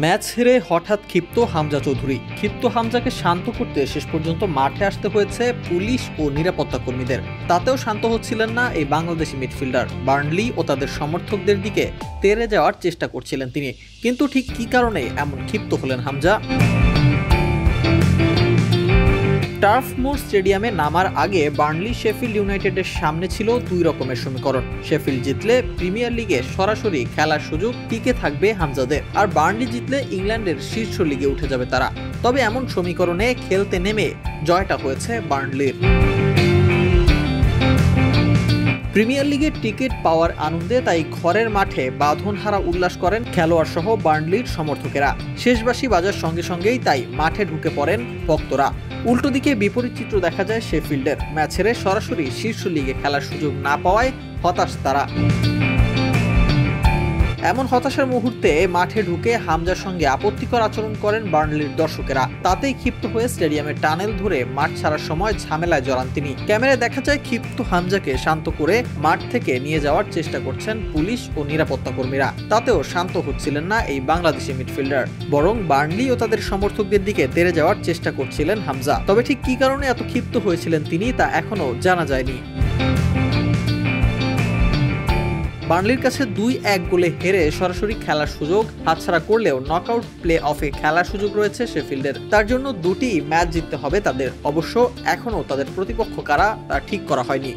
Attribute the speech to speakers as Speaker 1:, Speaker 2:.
Speaker 1: Match হেরে হঠাৎ ক্ষিপ্ত হামজা চৌধুরী। ক্ষিপ্ত হামজাকে শান্ত করতে শেষ পর্যন্ত মাঠে আসতে হয়েছে পুলিশ ও নিরাপত্তা কর্মীদের। তাতেও শান্ত হচ্ছিলেন না এই বাংলাদেশি মিডফিল্ডার। বার্নলি ও তাদের সমর্থকদের দিকে তেড়ে যাওয়ার চেষ্টা করছিলেন তিনি। কিন্তু ঠিক কী কারণে এমন ক্ষিপ্ত হলেন হামজা? টার্ফ মোর স্টেডিয়ামে নামার আগে বার্নলি শেফিল্ড ইউনাইটেডের সামনে ছিল দুই রকমের সমীকরণ। শেফিল্ড জিতলে প্রিমিয়ার লিগে সরাসরি খেলার সুযোগ টিকে থাকবে হামজাদের, আর বার্নলি জিতলে ইংল্যান্ডের শীর্ষ লিগে উঠে যাবে তারা। তবে এমন সমীকরণে খেলতে নেমে জয়টা হয়েছে বার্নলির। প্রিমিয়ার লিগের টিকিট পাওয়ার আনন্দে তাই ঘরের মাঠে বাঁধনহারা উল্লাস করেন খেলোয়াড় সহ বার্নলির সমর্থকেরা। শেষবাসী বাজার সঙ্গে সঙ্গেই তাই মাঠে ঢুকে পড়েন ভক্তরা। উল্টো দিকে বিপরীত চিত্র দেখা যায় শেফিল্ডের। ম্যাচ হেরে সরাসরি শীর্ষ লিগে খেলার সুযোগ না পাওয়ায় হতাশ তারা। এমন হতাশার মুহূর্তে মাঠে ঢুকে হামজার সঙ্গে আপত্তিকর আচরণ করেন বার্নলির দর্শকেরা। তাতেই ক্ষিপ্ত হয়ে স্টেডিয়ামের টানেল ধরে মাঠ ছাড়ার সময় ঝামেলায় জড়ান তিনি। ক্যামেরায় দেখা যায় ক্ষিপ্ত হামজাকে শান্ত করে মাঠ থেকে নিয়ে যাওয়ার চেষ্টা করছেন পুলিশ ও নিরাপত্তা কর্মীরা। তাতেও শান্ত হচ্ছিলেন না এই বাংলাদেশি মিডফিল্ডার, বরং বার্নলি ও তাদের সমর্থকদের দিকে তেড়ে যাওয়ার চেষ্টা করছিলেন হামজা। তবে ঠিক কী কারণে এত ক্ষিপ্ত হয়েছিলেন তিনি তা এখনও জানা যায়নি। বার্নলির কাছে 2-1 গোলে হেরে সরাসরি খেলার সুযোগ হাতছাড়া করলেও নকআউট প্লে অফে খেলার সুযোগ রয়েছে শেফিল্ডের। তার জন্য দুটি ম্যাচ জিততে হবে তাদের। অবশ্য এখনও তাদের প্রতিপক্ষ কারা তা ঠিক করা হয়নি।